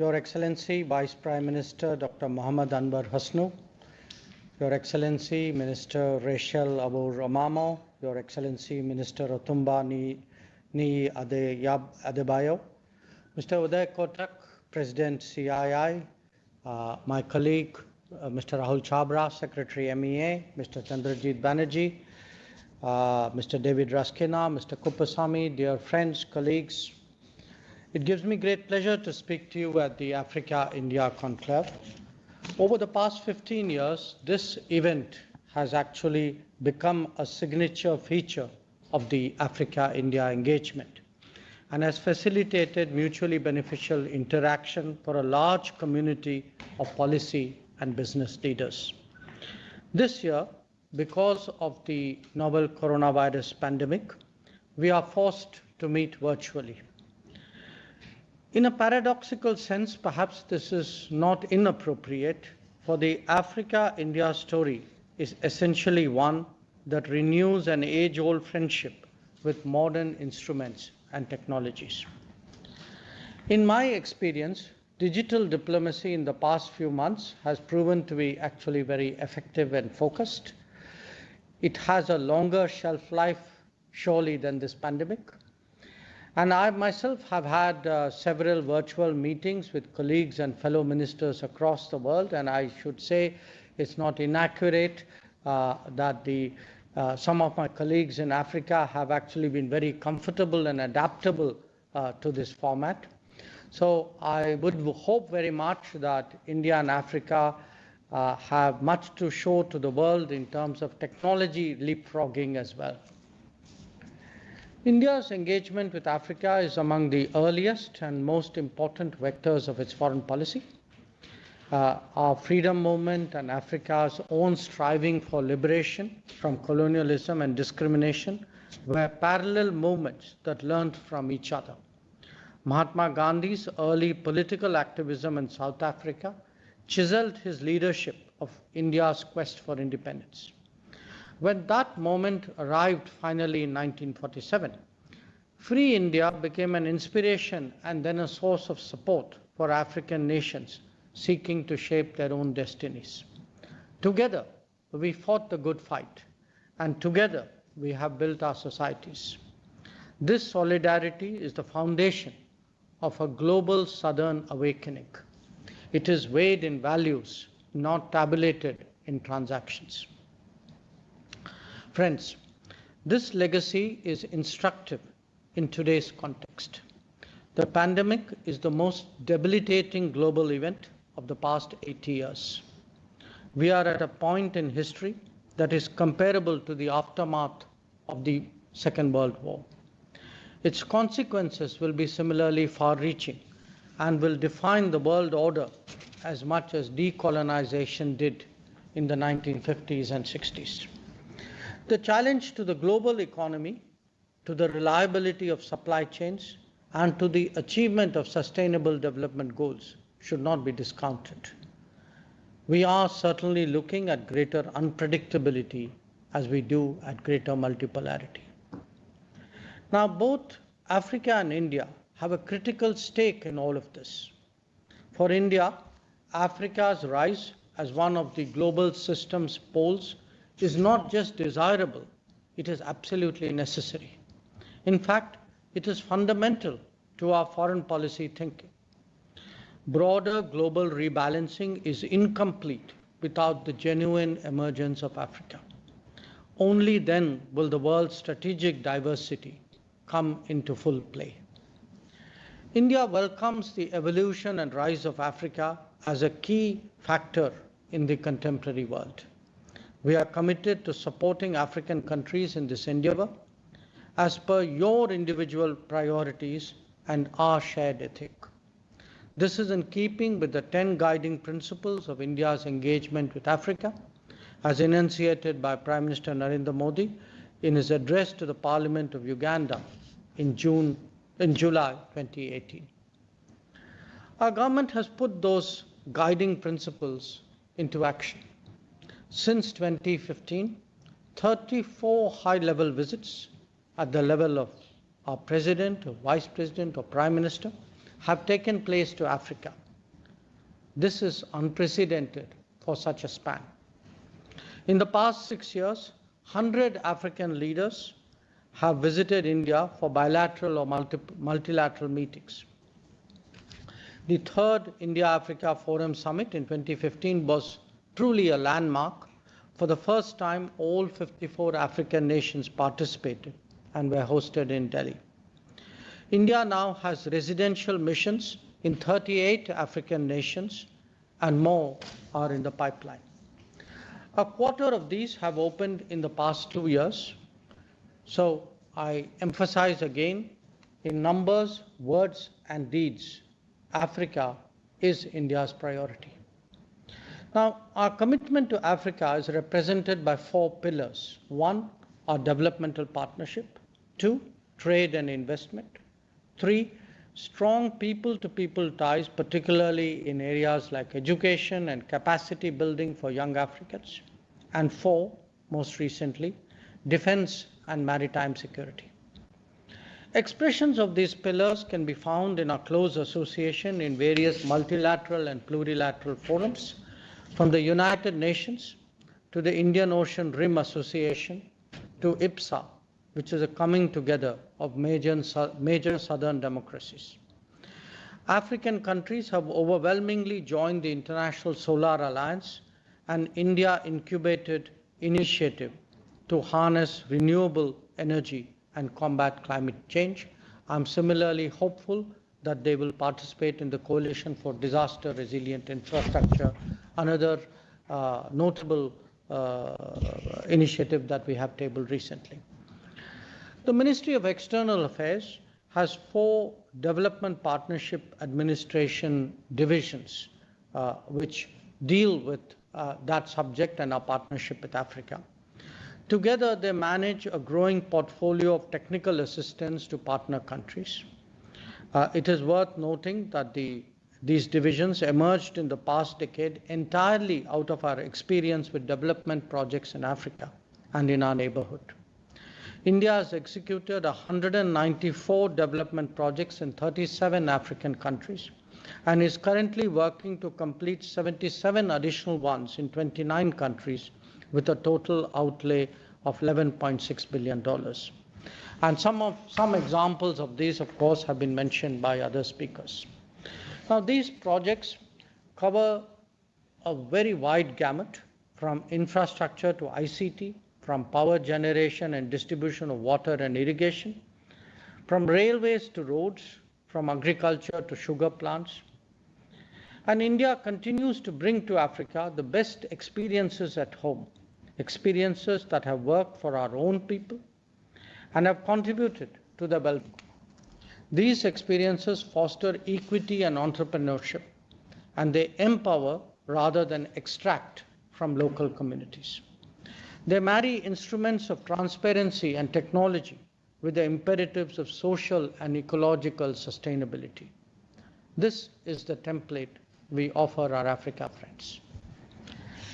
Your Excellency Vice Prime Minister Dr. Mohammad Anwar Hasnu, Your Excellency Minister Rachel Abur Amamo, Your Excellency Minister Otumba Ni Adebayo, Mr. Uday Kotak, President CII, my colleague Mr. Rahul Chabra, Secretary MEA, Mr. Chandrajit Banerjee, Mr. David Raskina, Mr. Kuppasamy, dear friends, colleagues. It gives me great pleasure to speak to you at the Africa-India Conclave. Over the past 15 years, this event has actually become a signature feature of the Africa-India engagement and has facilitated mutually beneficial interaction for a large community of policy and business leaders. This year, because of the novel coronavirus pandemic, we are forced to meet virtually. In a paradoxical sense, perhaps this is not inappropriate, for the Africa-India story is essentially one that renews an age-old friendship with modern instruments and technologies. In my experience, digital diplomacy in the past few months has proven to be actually very effective and focused. It has a longer shelf life, surely, than this pandemic. And I myself have had several virtual meetings with colleagues and fellow ministers across the world, and I should say it's not inaccurate that some of my colleagues in Africa have actually been very comfortable and adaptable to this format. So I would hope very much that India and Africa have much to show to the world in terms of technology leapfrogging as well. India's engagement with Africa is among the earliest and most important vectors of its foreign policy. Our freedom movement and Africa's own striving for liberation from colonialism and discrimination were parallel movements that learned from each other. Mahatma Gandhi's early political activism in South Africa chiseled his leadership of India's quest for independence. When that moment arrived finally in 1947, Free India became an inspiration and then a source of support for African nations seeking to shape their own destinies. Together, we fought the good fight, and together we have built our societies. This solidarity is the foundation of a global Southern awakening. It is weighed in values, not tabulated in transactions. Friends, this legacy is instructive in today's context. The pandemic is the most debilitating global event of the past 80 years. We are at a point in history that is comparable to the aftermath of the Second World War. Its consequences will be similarly far-reaching and will define the world order as much as decolonization did in the 1950s and 60s. The challenge to the global economy, to the reliability of supply chains, and to the achievement of sustainable development goals should not be discounted. We are certainly looking at greater unpredictability as we do at greater multipolarity. Now, both Africa and India have a critical stake in all of this. For India, Africa's rise as one of the global system's poles is not just desirable, it is absolutely necessary. In fact, it is fundamental to our foreign policy thinking. Broader global rebalancing is incomplete without the genuine emergence of Africa. Only then will the world's strategic diversity come into full play. India welcomes the evolution and rise of Africa as a key factor in the contemporary world. We are committed to supporting African countries in this endeavor as per your individual priorities and our shared ethic. This is in keeping with the 10 guiding principles of India's engagement with Africa, as enunciated by Prime Minister Narendra Modi in his address to the Parliament of Uganda in July 2018. Our government has put those guiding principles into action. Since 2015, 34 high-level visits at the level of our President, or Vice President, or Prime Minister have taken place to Africa, This is unprecedented for such a span. In the past 6 years, 100 African leaders have visited India for bilateral or multilateral meetings. The third India-Africa Forum Summit in 2015 was truly a landmark. For the first time, all 54 African nations participated and were hosted in Delhi. India now has residential missions in 38 African nations, and more are in the pipeline. A quarter of these have opened in the past 2 years. So I emphasize again, in numbers, words, and deeds, Africa is India's priority. Now, our commitment to Africa is represented by 4 pillars. 1, our developmental partnership. 2, trade and investment. 3, strong people-to-people ties, particularly in areas like education and capacity building for young Africans. And 4, most recently, defense and maritime security. Expressions of these pillars can be found in our close association in various multilateral and plurilateral forums, from the United Nations to the Indian Ocean Rim Association to IPSA, which is a coming together of major southern democracies. African countries have overwhelmingly joined the International Solar Alliance, an India-incubated initiative to harness renewable energy and combat climate change. I'm similarly hopeful that they will participate in the Coalition for Disaster Resilient Infrastructure, another notable initiative that we have tabled recently. The Ministry of External Affairs has 4 development partnership administration divisions which deal with that subject and our partnership with Africa. Together, they manage a growing portfolio of technical assistance to partner countries. It is worth noting that these divisions emerged in the past decade entirely out of our experience with development projects in Africa and in our neighborhood. India has executed 194 development projects in 37 African countries and is currently working to complete 77 additional ones in 29 countries with a total outlay of $11.6 billion. And some examples of these, of course, have been mentioned by other speakers. Now, these projects cover a very wide gamut, from infrastructure to ICT, from power generation and distribution of water and irrigation, from railways to roads, from agriculture to sugar plants. And India continues to bring to Africa the best experiences at home, experiences that have worked for our own people and have contributed to the well-being. These experiences foster equity and entrepreneurship, and they empower rather than extract from local communities. They marry instruments of transparency and technology with the imperatives of social and ecological sustainability. This is the template we offer our Africa friends.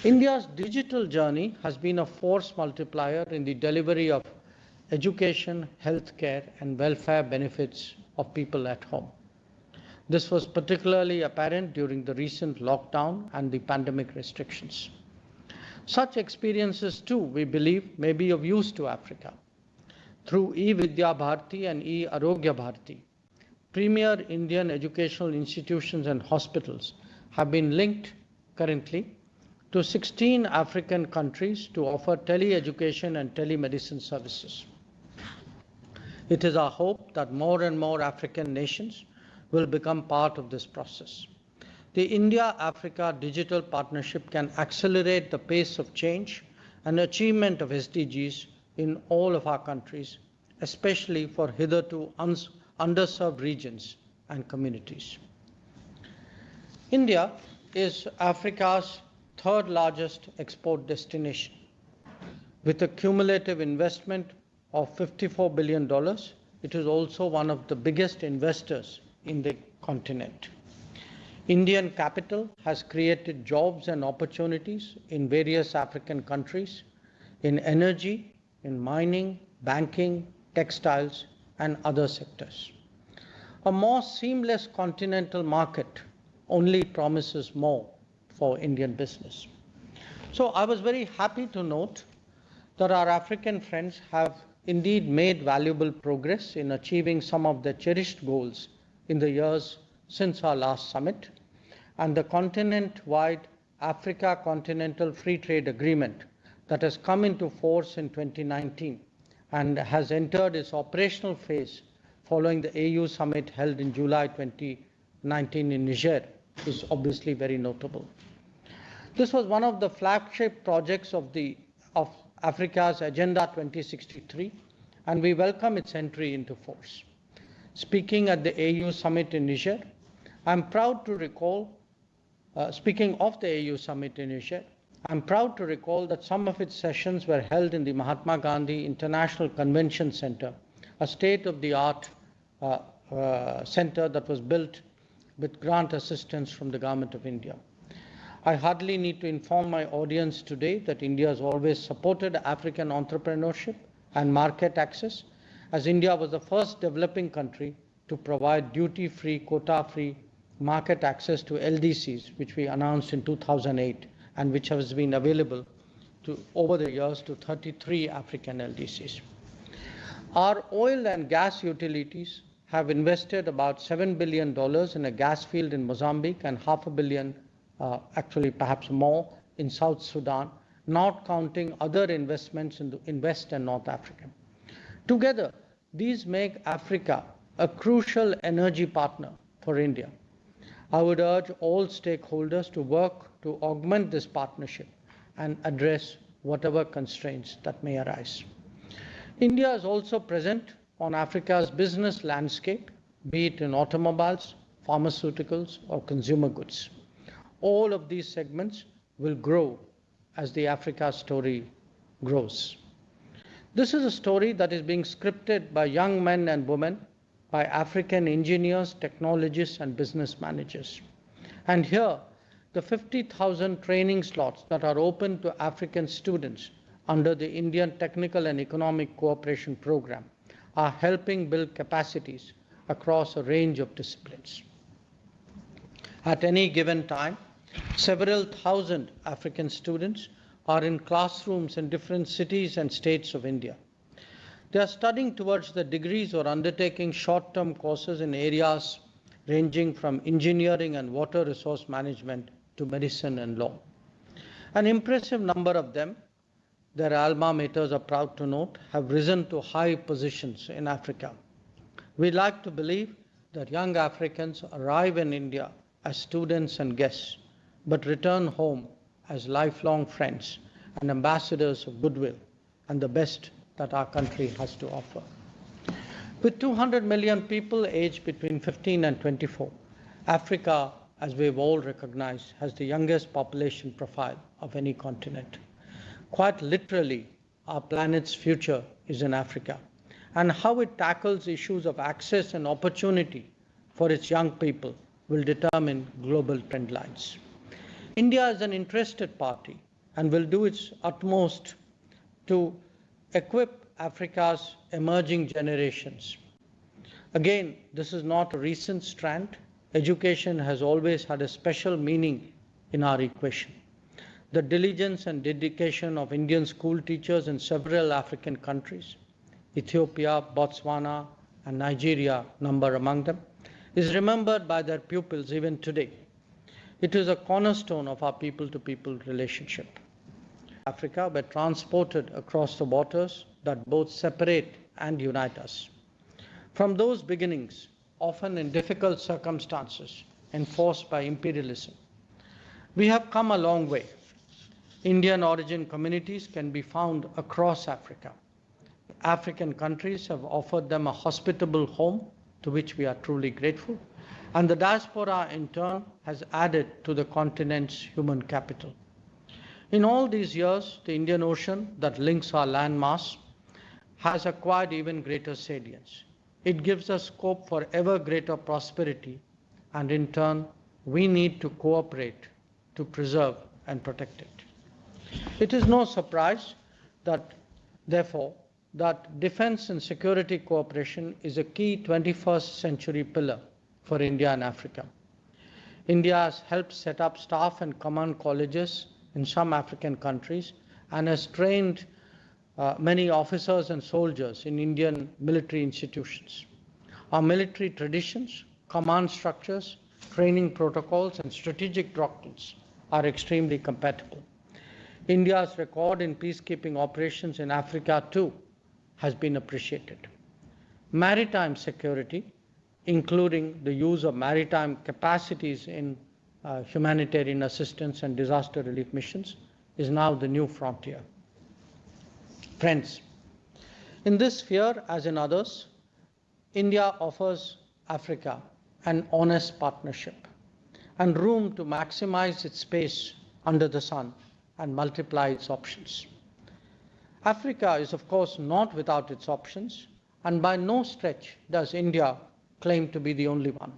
India's digital journey has been a force multiplier in the delivery of education, healthcare, and welfare benefits of people at home. This was particularly apparent during the recent lockdown and the pandemic restrictions. Such experiences, too, we believe, may be of use to Africa. Through e-Vidya Bharati and e-Arogya Bharati, premier Indian educational institutions and hospitals have been linked currently to 16 African countries to offer tele-education and telemedicine services. It is our hope that more and more African nations will become part of this process. The India-Africa Digital Partnership can accelerate the pace of change and achievement of SDGs in all of our countries, especially for hitherto underserved regions and communities. India is Africa's third largest export destination. With a cumulative investment of $54 billion, it is also one of the biggest investors in the continent. Indian capital has created jobs and opportunities in various African countries in energy, in mining, banking, textiles, and other sectors. A more seamless continental market only promises more for Indian business. So I was very happy to note that our African friends have indeed made valuable progress in achieving some of their cherished goals in the years since our last summit, and the continent-wide Africa Continental Free Trade Agreement that has come into force in 2019 and has entered its operational phase following the AU summit held in July 2019 in Niger is obviously very notable. This was one of the flagship projects of Africa's Agenda 2063, and we welcome its entry into force. Speaking at the AU summit in Niger, I'm proud to recall, speaking of the AU summit in Niger, I'm proud to recall that some of its sessions were held in the Mahatma Gandhi International Convention Center, a state-of-the-art center that was built with grant assistance from the Government of India. I hardly need to inform my audience today that India has always supported African entrepreneurship and market access, as India was the first developing country to provide duty-free, quota-free market access to LDCs, which we announced in 2008 and which has been available over the years to 33 African LDCs. Our oil and gas utilities have invested about $7 billion in a gas field in Mozambique and $500 million, actually perhaps more, in South Sudan, not counting other investments in West and North Africa. Together, these make Africa a crucial energy partner for India. I would urge all stakeholders to work to augment this partnership and address whatever constraints that may arise. India is also present on Africa's business landscape, be it in automobiles, pharmaceuticals, or consumer goods. All of these segments will grow as the Africa story grows. This is a story that is being scripted by young men and women, by African engineers, technologists, and business managers. And here, the 50,000 training slots that are open to African students under the Indian Technical and Economic Cooperation Program are helping build capacities across a range of disciplines. At any given time, several thousand African students are in classrooms in different cities and states of India. They are studying towards the degrees or undertaking short-term courses in areas ranging from engineering and water resource management to medicine and law. An impressive number of them, their alma maters are proud to note, have risen to high positions in Africa. We like to believe that young Africans arrive in India as students and guests, but return home as lifelong friends and ambassadors of goodwill and the best that our country has to offer. With 200 million people aged between 15 and 24, Africa, as we've all recognized, has the youngest population profile of any continent. Quite literally, our planet's future is in Africa, and how it tackles issues of access and opportunity for its young people will determine global trend lines. India is an interested party and will do its utmost to equip Africa's emerging generations. Again, this is not a recent strand. Education has always had a special meaning in our equation. The diligence and dedication of Indian school teachers in several African countries, Ethiopia, Botswana, and Nigeria number among them, is remembered by their pupils even today. It is a cornerstone of our people-to-people relationship. Africa were transported across the waters that both separate and unite us. From those beginnings, often in difficult circumstances, enforced by imperialism, we have come a long way. Indian origin communities can be found across Africa. African countries have offered them a hospitable home, to which we are truly grateful, and the diaspora in turn has added to the continent's human capital. In all these years, the Indian Ocean that links our landmass has acquired even greater salience. It gives us scope for ever greater prosperity, and in turn, we need to cooperate to preserve and protect it. It is no surprise that, therefore, that defense and security cooperation is a key 21st century pillar for India and Africa. India has helped set up staff and command colleges in some African countries and has trained many officers and soldiers in Indian military institutions. Our military traditions, command structures, training protocols, and strategic doctrines are extremely compatible. India's record in peacekeeping operations in Africa, too, has been appreciated. Maritime security, including the use of maritime capacities in humanitarian assistance and disaster relief missions, is now the new frontier. Friends, in this sphere, as in others, India offers Africa an honest partnership and room to maximize its space under the sun and multiply its options. Africa is, of course, not without its options, and by no stretch does India claim to be the only one.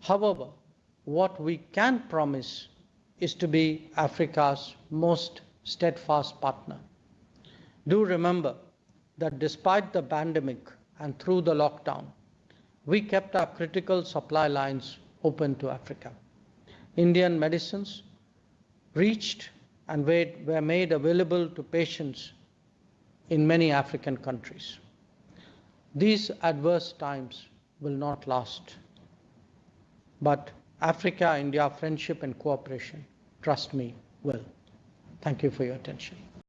However, what we can promise is to be Africa's most steadfast partner. Do remember that despite the pandemic and through the lockdown, we kept our critical supply lines open to Africa. Indian medicines reached and were made available to patients in many African countries. These adverse times will not last, but Africa-India friendship and cooperation, trust me, will. Thank you for your attention.